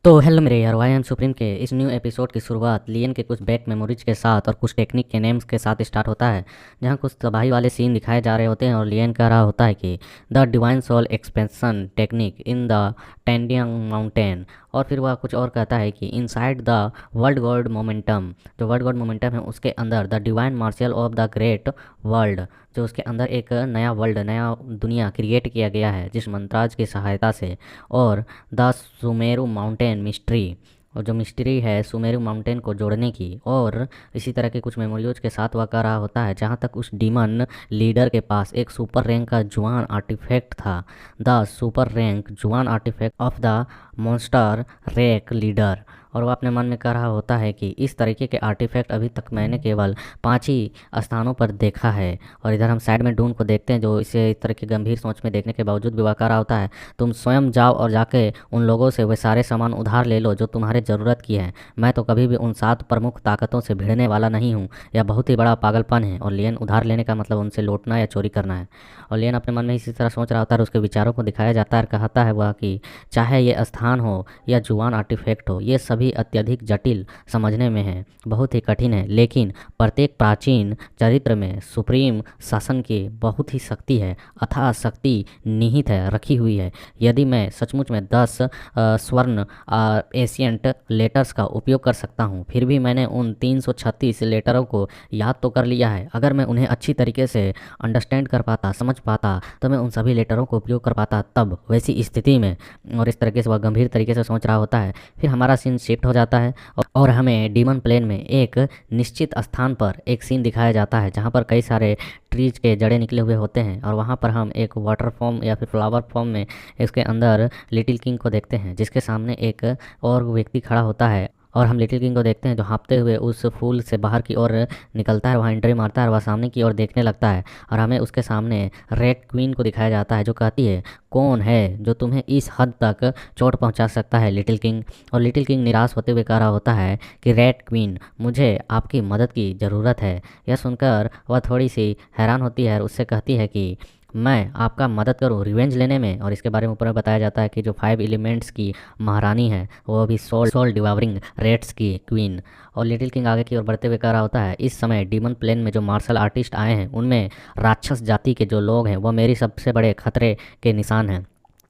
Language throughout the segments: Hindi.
तो हेलो मेरे यार, वाई एम सुप्रीम के इस न्यू एपिसोड की शुरुआत लियन के कुछ बैक मेमोरीज के साथ और कुछ टेक्निक के नेम्स के साथ स्टार्ट होता है, जहां कुछ तबाही वाले सीन दिखाए जा रहे होते हैं और लियन कह रहा होता है कि the divine soul expansion technique in the tending mountain. और फिर वह कुछ और कहता है कि inside the world god momentum, जो वर्ल्ड गॉड मोमेंटम है उसके अंदर the divine marshal of the great world, जो उसके अंदर एक नया वर्ल्ड, नया दुनिया क्रिएट किया गया है जिस मंत्राज की सहायता से। और द सुमेरु माउंटेन मिस्ट्री, और जो मिस्ट्री है सुमेरु माउंटेन को जोड़ने की। और इसी तरह के कुछ मेमोरियोज के साथ वह कर रहा होता है जहाँ तक उस डीमन लीडर के पास एक सुपर रैंक का जुआन आर्टिफैक्ट था, द सुपर रैंक जुआन artifact of the monster rack leader. और वह अपने मन में कह रहा होता है कि इस तरीके के आर्टिफैक्ट अभी तक मैंने केवल 5 ही स्थानों पर देखा है। और इधर हम साइड में डून को देखते हैं, जो इसे इस तरह की गंभीर सोच में देखने के बावजूद भी वह कह रहा होता है, तुम स्वयं जाओ और जाके उन लोगों से वे सारे सामान उधार ले लो जो तुम्हारे ज़रूरत की है। मैं तो कभी भी उन 7 प्रमुख ताकतों से भिड़ने वाला नहीं हूँ। यह बहुत ही बड़ा पागलपन है। और लियन उधार लेने का मतलब उनसे लौटना या चोरी करना है। और लियन अपने मन में इसी तरह सोच रहा होता है और उसके विचारों को दिखाया जाता है और कहता है वह कि चाहे ये स्थान हो या जुआन आर्टिफैक्ट हो, ये सभी अत्यधिक जटिल समझने में है, बहुत ही कठिन है, लेकिन प्रत्येक प्राचीन चरित्र में सुप्रीम शासन की बहुत ही शक्ति है, अथाह शक्ति निहित है, रखी हुई है। यदि मैं सचमुच में 10 स्वर्ण एशियंट लेटर्स का उपयोग कर सकता हूँ, फिर भी मैंने उन 336 लेटरों को याद तो कर लिया है। अगर मैं उन्हें अच्छी तरीके से अंडरस्टैंड कर पाता, समझ पाता, तो मैं उन सभी लेटरों को उपयोग कर पाता तब वैसी स्थिति में। और इस तरीके से वह गंभीर तरीके से सोच रहा होता है। फिर हमारा सीन शिफ्ट हो जाता है और हमें डीमन प्लेन में एक निश्चित स्थान पर एक सीन दिखाया जाता है जहाँ पर कई सारे ट्रीज के जड़े निकले हुए होते हैं। और वहाँ पर हम एक वाटर फॉर्म या फिर फ्लावर फॉर्म में इसके अंदर लिटिल किंग को देखते हैं, जिसके सामने एक और व्यक्ति खड़ा होता है। और हम लिटिल किंग को देखते हैं जो हाँफते हुए उस फूल से बाहर की ओर निकलता है, वहाँ एंट्री मारता है और वह सामने की ओर देखने लगता है। और हमें उसके सामने रेड क्वीन को दिखाया जाता है जो कहती है, कौन है जो तुम्हें इस हद तक चोट पहुंचा सकता है लिटिल किंग। और लिटिल किंग निराश होते हुए कह रहा होता है कि रेड क्वीन, मुझे आपकी मदद की ज़रूरत है। यह सुनकर वह थोड़ी सी हैरान होती है और उससे कहती है कि मैं आपका मदद करूं रिवेंज लेने में। और इसके बारे में ऊपर में बताया जाता है कि जो 5 एलिमेंट्स की महारानी है वो भी सोल डिवावरिंग रेट्स की क्वीन। और लिटिल किंग आगे की ओर बढ़ते हुए कह रहा होता है, इस समय डीमन प्लेन में जो मार्शल आर्टिस्ट आए हैं उनमें राक्षस जाति के जो लोग हैं वो मेरी सबसे बड़े खतरे के निशान हैं।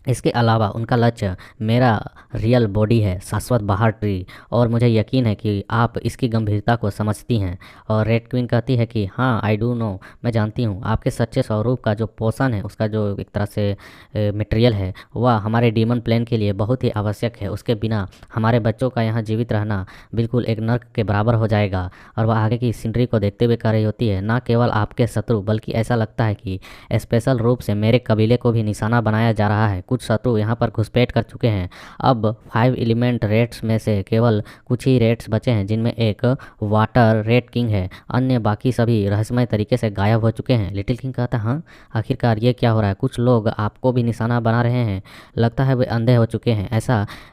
इसके अलावा उनका लक्ष्य मेरा रियल बॉडी है, शाश्वत बाहर ट्री। और मुझे यकीन है कि आप इसकी गंभीरता को समझती हैं। और रेड क्वीन कहती है कि हाँ, आई डू नो, मैं जानती हूँ। आपके सच्चे स्वरूप का जो पोषण है, उसका जो एक तरह से मटेरियल है, वह हमारे डीमन प्लेन के लिए बहुत ही आवश्यक है। उसके बिना हमारे बच्चों का यहाँ जीवित रहना बिल्कुल एक नर्क के बराबर हो जाएगा। और वह आगे की सीनरी को देखते हुए कह रही होती है, ना केवल आपके शत्रु बल्कि ऐसा लगता है कि स्पेशल रूप से मेरे कबीले को भी निशाना बनाया जा रहा है। कुछ शत्रु यहाँ पर घुसपैठ कर चुके हैं। अब 5 एलिमेंट रेड्स में से केवल कुछ ही रेड्स बचे हैं जिनमें एक वाटर रेड किंग है, अन्य बाकी सभी रहस्यमय तरीके से गायब हो चुके हैं। लिटिल किंग कहता है, हाँ आखिरकार ये क्या हो रहा है? कुछ लोग आपको भी निशाना बना रहे हैं, लगता है वे अंधे हो चुके हैं।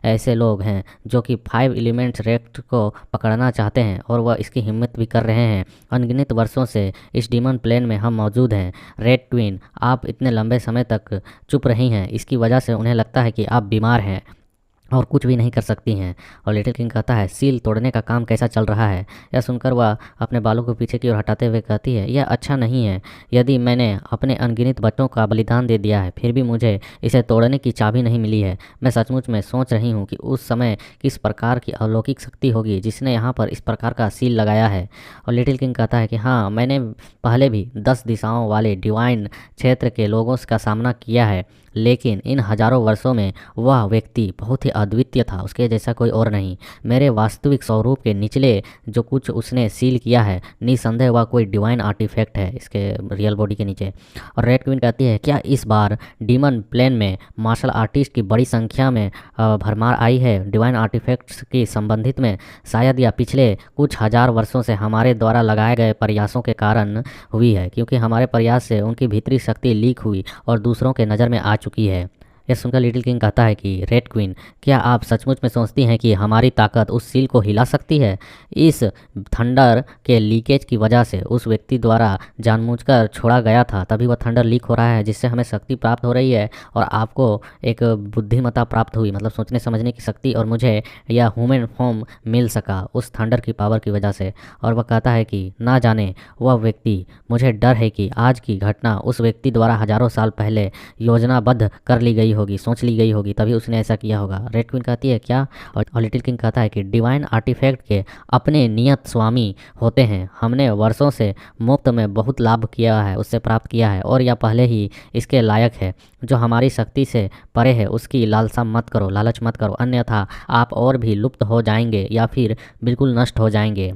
ऐसे लोग हैं जो कि 5 एलिमेंट्स रेड को पकड़ना चाहते हैं और वह इसकी हिम्मत भी कर रहे हैं। अनगिनत वर्षों से इस डीमन प्लेन में हम मौजूद हैं। रेड क्वीन, आप इतने लंबे समय तक चुप रही हैं, इसकी वजह से उन्हें लगता है कि आप बीमार हैं और कुछ भी नहीं कर सकती हैं। और लिटिल किंग कहता है, सील तोड़ने का काम कैसा चल रहा है? यह सुनकर वह अपने बालों को पीछे की ओर हटाते हुए कहती है, यह अच्छा नहीं है। यदि मैंने अपने अनगिनत बच्चों का बलिदान दे दिया है फिर भी मुझे इसे तोड़ने की चाबी नहीं मिली है। मैं सचमुच में सोच रही हूँ कि उस समय किस प्रकार की अलौकिक शक्ति होगी जिसने यहाँ पर इस प्रकार का सील लगाया है। और लिटिल किंग कहता है कि हाँ, मैंने पहले भी 10 दिशाओं वाले डिवाइन क्षेत्र के लोगों का सामना किया है, लेकिन इन हजारों वर्षों में वह व्यक्ति बहुत ही अद्वितीय था, उसके जैसा कोई और नहीं। मेरे वास्तविक स्वरूप के निचले जो कुछ उसने सील किया है, निसंदेह वह कोई डिवाइन आर्टिफैक्ट है इसके रियल बॉडी के नीचे। और रेड क्वीन कहती है, क्या इस बार डीमन प्लेन में मार्शल आर्टिस्ट की बड़ी संख्या में भरमार आई है डिवाइन आर्टिफैक्ट्स की संबंधित में? शायद या पिछले कुछ हजार वर्षों से हमारे द्वारा लगाए गए प्रयासों के कारण हुई है, क्योंकि हमारे प्रयास से उनकी भीतरी शक्ति लीक हुई और दूसरों के नज़र में आ चुकी है। यह सुनकर लिटिल किंग कहता है कि रेड क्वीन, क्या आप सचमुच में सोचती हैं कि हमारी ताकत उस सील को हिला सकती है? इस थंडर के लीकेज की वजह से उस व्यक्ति द्वारा जानबूझकर छोड़ा गया था, तभी वह थंडर लीक हो रहा है जिससे हमें शक्ति प्राप्त हो रही है और आपको एक बुद्धिमत्ता प्राप्त हुई, मतलब सोचने समझने की शक्ति, और मुझे यह ह्यूमन फॉर्म मिल सका उस थंडर की पावर की वजह से। और वह कहता है कि ना जाने वह व्यक्ति, मुझे डर है कि आज की घटना उस व्यक्ति द्वारा हजारों साल पहले योजनाबद्ध कर ली गई होगी, सोच ली गई होगी, तभी उसने ऐसा किया होगा। रेड क्वीन कहती है क्या? और लिटिल किंग कहता है कि डिवाइन आर्टिफैक्ट के अपने नियत स्वामी होते हैं। हमने वर्षों से मुफ्त में बहुत लाभ किया है, उससे प्राप्त किया है, और यह पहले ही इसके लायक है। जो हमारी शक्ति से परे है उसकी लालसा मत करो, लालच मत करो, अन्यथा आप और भी लुप्त हो जाएंगे या फिर बिल्कुल नष्ट हो जाएंगे।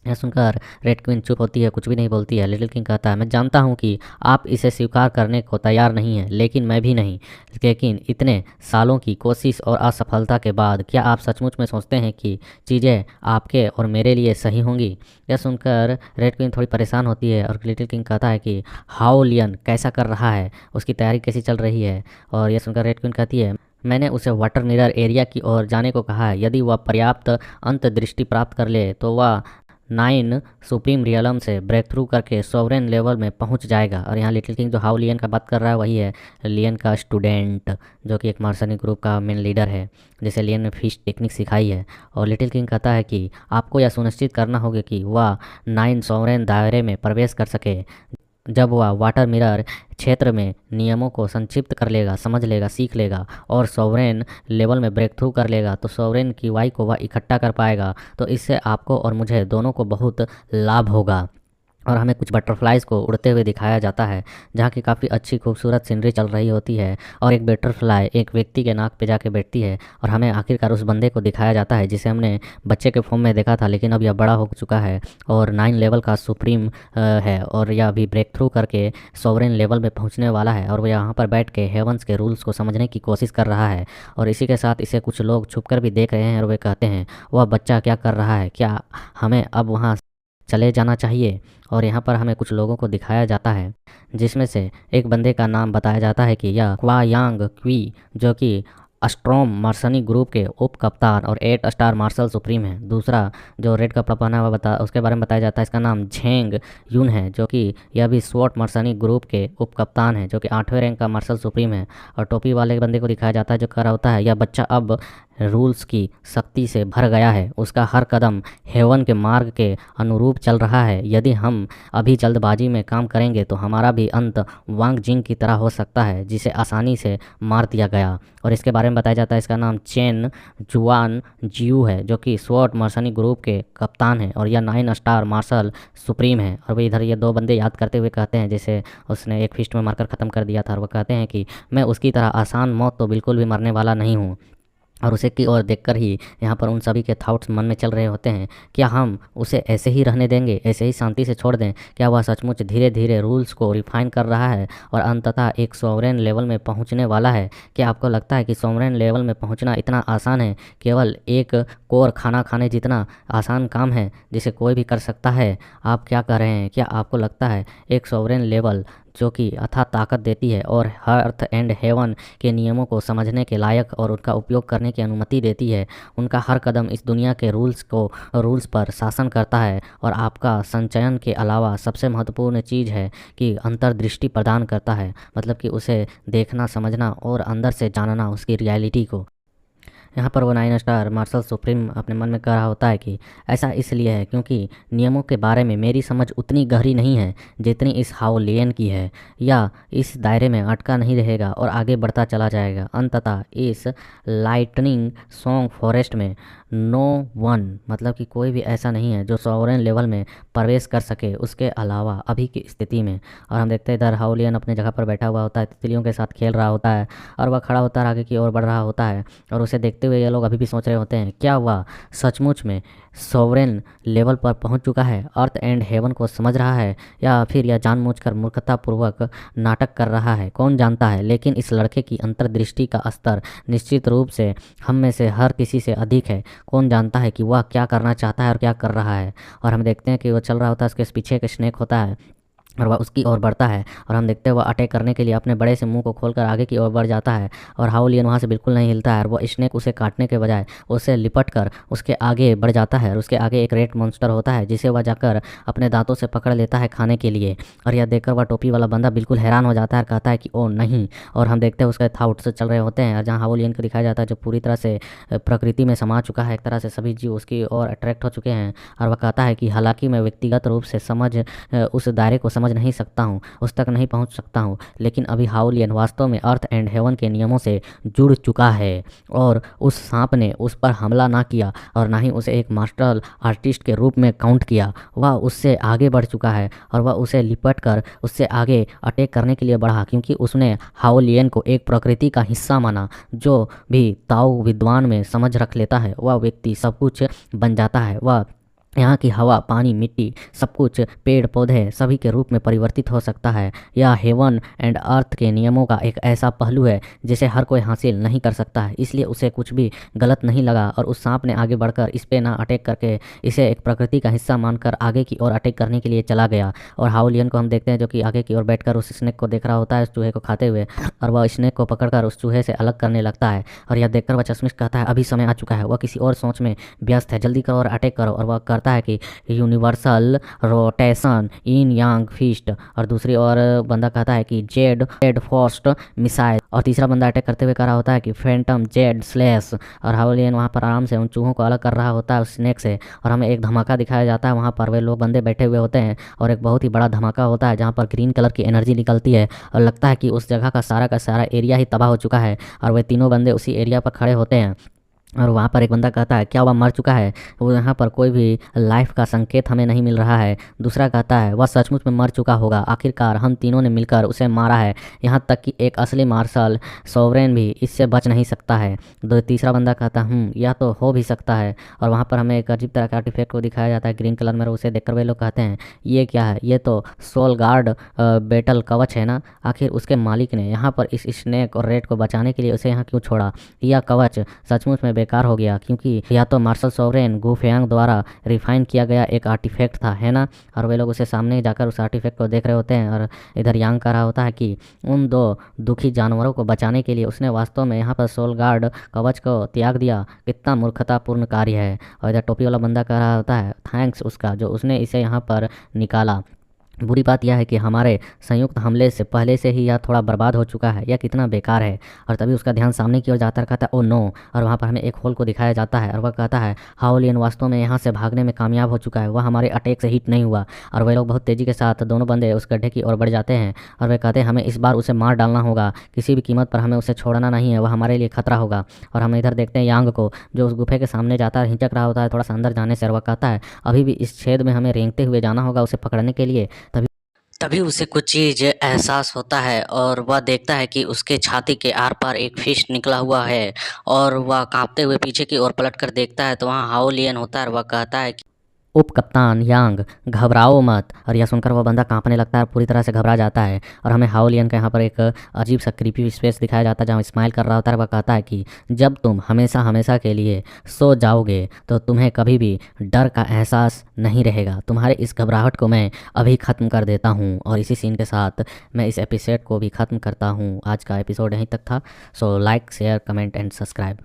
यह सुनकर रेड क्वीन चुप होती है, कुछ भी नहीं बोलती है। लिटिल किंग कहता है मैं जानता हूँ कि आप इसे स्वीकार करने को तैयार नहीं हैं, लेकिन मैं भी नहीं। लेकिन इतने सालों की कोशिश और असफलता के बाद क्या आप सचमुच में सोचते हैं कि चीज़ें आपके और मेरे लिए सही होंगी? यह सुनकर रेड क्वीन थोड़ी परेशान होती है और लिटिल किंग कहता है कि हाउ लियन कैसा कर रहा है, उसकी तैयारी कैसी चल रही है? और यह सुनकर रेड क्वीन कहती है मैंने उसे वाटर मिरर एरिया की ओर जाने को कहा है। यदि वह पर्याप्त अंतर्दृष्टि प्राप्त कर ले तो वह 9 सुप्रीम रियलम से ब्रेक थ्रू करके सॉवरेन लेवल में पहुंच जाएगा। और यहाँ लिटिल किंग जो हाउ लियन का बात कर रहा है वही है लियन का स्टूडेंट, जो कि एक मार्सनी ग्रुप का मेन लीडर है, जिसे लियन ने फिश टेक्निक सिखाई है। और लिटिल किंग कहता है कि आपको यह सुनिश्चित करना होगा कि वह 9 सॉवरेन दायरे में प्रवेश कर सके। जब वह वाटर मिरर क्षेत्र में नियमों को संक्षिप्त कर लेगा, समझ लेगा, सीख लेगा और सॉवरेन लेवल में ब्रेक थ्रू कर लेगा तो सॉवरेन की वाई को वह इकट्ठा कर पाएगा। तो इससे आपको और मुझे दोनों को बहुत लाभ होगा। और हमें कुछ बटरफ्लाइज़ को उड़ते हुए दिखाया जाता है, जहाँ की काफ़ी अच्छी खूबसूरत सीनरी चल रही होती है। और एक बटरफ्लाई एक व्यक्ति के नाक पे जाके बैठती है और हमें आखिरकार उस बंदे को दिखाया जाता है जिसे हमने बच्चे के फॉर्म में देखा था, लेकिन अब यह बड़ा हो चुका है और 9 लेवल का सुप्रीम है और यह अभी ब्रेक थ्रू करके सॉवरेन लेवल में पहुँचने वाला है। और वह यहाँ पर बैठ के हेवंस के रूल्स को समझने की कोशिश कर रहा है। और इसी के साथ इसे कुछ लोग छुप कर भी देख रहे हैं और वे कहते हैं वह बच्चा क्या कर रहा है, क्या हमें अब वहाँ चले जाना चाहिए? और यहाँ पर हमें कुछ लोगों को दिखाया जाता है, जिसमें से एक बंदे का नाम बताया जाता है कि यह क्वा यांग क्वी, जो कि अस्ट्रोम मार्सनी ग्रुप के उप कप्तान और 8 स्टार मार्शल सुप्रीम है। दूसरा जो रेड कपड़ा पहना हुआ उसके बारे में बताया जाता है, इसका नाम झेंग यून है, जो कि यह भी स्वॉट मार्सनी ग्रुप के उप कप्तान है, जो कि 8वें रैंक का मार्शल सुप्रीम है। और टोपी वाले बंदे को दिखाया जाता है जो कह रहा होता है यह बच्चा अब रूल्स की शक्ति से भर गया है, उसका हर कदम हेवन के मार्ग के अनुरूप चल रहा है। यदि हम अभी जल्दबाजी में काम करेंगे तो हमारा भी अंत वांग जिंग की तरह हो सकता है, जिसे आसानी से मार दिया गया। और इसके बारे में बताया जाता है इसका नाम चेन जुआन जियू है, जो कि स्वॉट मार्सनी ग्रुप के कप्तान है और यह 9 स्टार मार्शल सुप्रीम है। और वे इधर ये दो बंदे याद करते हुए कहते हैं जैसे उसने एक फिस्ट में मारकर ख़त्म कर दिया था, और वह कहते हैं कि मैं उसकी तरह आसान मौत तो बिल्कुल भी मरने वाला नहीं हूँ। और उसे की ओर देखकर ही यहाँ पर उन सभी के थॉट्स मन में चल रहे होते हैं, क्या हम उसे ऐसे ही रहने देंगे, ऐसे ही शांति से छोड़ दें? क्या वह सचमुच धीरे धीरे रूल्स को रिफाइन कर रहा है और अंततः एक सॉवरेन लेवल में पहुँचने वाला है? क्या आपको लगता है कि सॉवरेन लेवल में पहुँचना इतना आसान है? केवल एक कोर खाना खाने जितना आसान काम है जिसे कोई भी कर सकता है? आप क्या कह रहे हैं? क्या आपको लगता है एक सॉवरेन लेवल जो कि अथाह ताकत देती है और अर्थ एंड हेवन के नियमों को समझने के लायक और उनका उपयोग करने की अनुमति देती है, उनका हर कदम इस दुनिया के रूल्स पर शासन करता है और आपका संचयन के अलावा सबसे महत्वपूर्ण चीज़ है कि अंतर्दृष्टि प्रदान करता है, मतलब कि उसे देखना, समझना और अंदर से जानना उसकी रियलिटी को। यहाँ पर वो 9 स्टार मार्शल सुप्रीम अपने मन में कह रहा होता है कि ऐसा इसलिए है क्योंकि नियमों के बारे में मेरी समझ उतनी गहरी नहीं है जितनी इस हाओलियन की है, या इस दायरे में अटका नहीं रहेगा और आगे बढ़ता चला जाएगा। अंततः इस लाइटनिंग सॉन्ग फॉरेस्ट में नो वन, मतलब कि कोई भी ऐसा नहीं है जो सॉवरेन लेवल में प्रवेश कर सके उसके अलावा अभी की स्थिति में। और हम देखते हैं इधर हाओलियन अपने जगह पर बैठा हुआ होता है, तितलियों के साथ खेल रहा होता है और वह खड़ा होता है, आगे की ओर बढ़ रहा होता है। और उसे देखते हुए ये लोग अभी भी सोच रहे होते हैं क्या वह सचमुच में सॉवरेन लेवल पर पहुंच चुका है, अर्थ एंड हेवन को समझ रहा है, या फिर यह जानबूझकर मूर्खतापूर्वक नाटक कर रहा है, कौन जानता है। लेकिन इस लड़के की अंतर्दृष्टि का स्तर निश्चित रूप से हम में से हर किसी से अधिक है। कौन जानता है कि वह क्या करना चाहता है और क्या कर रहा है। और हम देखते हैं कि वो चल रहा होता है, उसके पीछे एक स्नेक होता है और वह उसकी ओर बढ़ता है और हम देखते हैं वह अटैक करने के लिए अपने बड़े से मुंह को खोलकर आगे की ओर बढ़ जाता है और हाओलियन वहाँ से बिल्कुल नहीं हिलता है और वह स्नेक उसे काटने के बजाय उससे लिपट कर उसके आगे बढ़ जाता है और उसके आगे एक रेड मॉन्स्टर होता है जिसे वह जाकर अपने दांतों से पकड़ लेता है खाने के लिए। और यह देखकर वह टोपी वाला बंदा बिल्कुल हैरान हो जाता है और कहता है कि ओ नहीं। और हम देखते हैं उसके थाउट्स चल रहे होते हैं और जहाँ हाओलियन को दिखाया जाता है जो पूरी तरह से प्रकृति में समा चुका है, एक तरह से सभी जीव उसकी ओर अट्रैक्ट हो चुके हैं। और वह कहता है कि हालांकि मैं व्यक्तिगत रूप से उस दायरे को समझ नहीं सकता हूँ, उस तक नहीं पहुँच सकता हूँ, लेकिन अभी हाओलियन वास्तव में अर्थ एंड हेवन के नियमों से जुड़ चुका है और उस सांप ने उस पर हमला ना किया और ना ही उसे एक मार्शल आर्टिस्ट के रूप में काउंट किया। वह उससे आगे बढ़ चुका है और वह उसे लिपट कर उससे आगे अटैक करने के लिए बढ़ा क्योंकि उसने हाओलियन को एक प्रकृति का हिस्सा माना। जो भी ताओ विद्वान में समझ रख लेता है वह व्यक्ति सब कुछ बन जाता है। वह यहाँ की हवा, पानी, मिट्टी, सब कुछ, पेड़ पौधे सभी के रूप में परिवर्तित हो सकता है। यह हेवन एंड अर्थ के नियमों का एक ऐसा पहलू है जिसे हर कोई हासिल नहीं कर सकता है। इसलिए उसे कुछ भी गलत नहीं लगा और उस सांप ने आगे बढ़कर इस पे ना अटैक करके इसे एक प्रकृति का हिस्सा मानकर आगे की ओर अटैक करने के लिए चला गया। और हाओलियन को हम देखते हैं जो कि आगे की ओर बैठकर उस स्नेक को देख रहा होता है, उस चूहे को खाते हुए, और वह स्नेक को पकड़कर उस चूहे से अलग करने लगता है। और यह देखकर वह चश्मिश कहता है अभी समय आ चुका है। वह किसी और सोच में व्यस्त है, जल्दी करो और अटैक करो। और वह करता है कि universal rotation yin yang fist. और दूसरी ओर बंदा कहता है कि जेड जेड फर्स्ट मिसाइल। और तीसरा बंदा अटैक करते हुए कह रहा होता है कि फैंटम जेड स्लैश। और हाओलियन वहाँ पर आराम से उन चूहों को अलग कर रहा होता है उस स्नेक से। और हमें एक धमाका दिखाया जाता है, वहाँ पर वे लोग बंदे बैठे हुए होते हैं और एक बहुत ही बड़ा धमाका होता है जहाँ पर ग्रीन कलर की एनर्जी निकलती है और लगता है कि उस जगह का सारा एरिया ही तबाह हो चुका है। और वे तीनों बंदे उसी एरिया पर खड़े होते हैं और वहाँ पर एक बंदा कहता है क्या वह मर चुका है? वो यहाँ पर कोई भी लाइफ का संकेत हमें नहीं मिल रहा है। दूसरा कहता है वह सचमुच में मर चुका होगा, आखिरकार हम तीनों ने मिलकर उसे मारा है, यहाँ तक कि एक असली मार्शल सोवरेन भी इससे बच नहीं सकता है। तीसरा बंदा कहता है यह तो हो भी सकता है। और वहाँ पर हमें एक अजीब तरह के आर्टिफैक्ट को दिखाया जाता है ग्रीन कलर में, उसे देखकर वे लोग कहते हैं ये क्या है? ये तो सोल गार्ड बैटल कवच है ना। आखिर उसके मालिक ने यहाँ पर इस स्नेक और रेड को बचाने के लिए उसे यहाँ क्यों छोड़ा? यह कवच सचमुच में बेकार हो गया क्योंकि या तो मार्शल सोवरेन गु फेंग द्वारा रिफाइन किया गया एक आर्टिफैक्ट था, है ना। और वे लोग उसे सामने जाकर उस आर्टिफैक्ट को देख रहे होते हैं और इधर यांग कह रहा होता है कि उन दो दुखी जानवरों को बचाने के लिए उसने वास्तव में यहाँ पर सोल गार्ड कवच को त्याग दिया, कितना मूर्खतापूर्ण कार्य है। और इधर टोपी वाला बंदा कह रहा होता है थैंक्स उसका जो उसने इसे यहाँ पर निकाला। बुरी बात यह है कि हमारे संयुक्त हमले से पहले से ही यह थोड़ा बर्बाद हो चुका है, यह कितना बेकार है। और तभी उसका ध्यान सामने की ओर जाता कहता है ओ नो। और वहाँ पर हमें एक होल को दिखाया जाता है और वह कहता है हाओलियन वास्तव में यहाँ से भागने में कामयाब हो चुका है, वह हमारे अटैक से हिट नहीं हुआ। और वे लोग बहुत तेज़ी के साथ दोनों बंदे उस गड्ढे की ओर बढ़ जाते हैं और वे कहते हैं हमें इस बार उसे मार डालना होगा, किसी भी कीमत पर हमें उसे छोड़ना नहीं है, वह हमारे लिए खतरा होगा। और हम इधर देखते हैं यांग को जो उस गुफे के सामने जाता है, हिचक रहा होता है थोड़ा सा अंदर जाने से, और वह कहता है अभी भी इस छेद में हमें रेंगते हुए जाना होगा उसे पकड़ने के लिए। तभी उसे कुछ चीज़ एहसास होता है और वह देखता है कि उसके छाती के आर पार एक फिश निकला हुआ है। और वह कांपते हुए पीछे की ओर पलट कर देखता है तो वहाँ हाओलियन होता है और वह कहता है कि उप कप्तान यांग घबराओ मत। और यह सुनकर वह बंदा कांपने लगता है और पूरी तरह से घबरा जाता है। और हमें हाओलियन का यहाँ पर एक अजीब सा क्रीपी स्पेस दिखाया जाता है जहाँ स्माइल कर रहा होता है। वह कहता है कि जब तुम हमेशा हमेशा के लिए सो जाओगे तो तुम्हें कभी भी डर का एहसास नहीं रहेगा, तुम्हारे इस घबराहट को मैं अभी ख़त्म कर देता हूँ। और इसी सीन के साथ मैं इस एपिसोड को भी ख़त्म करता हूँ। आज का एपिसोड यहीं तक था। So like share comment and subscribe.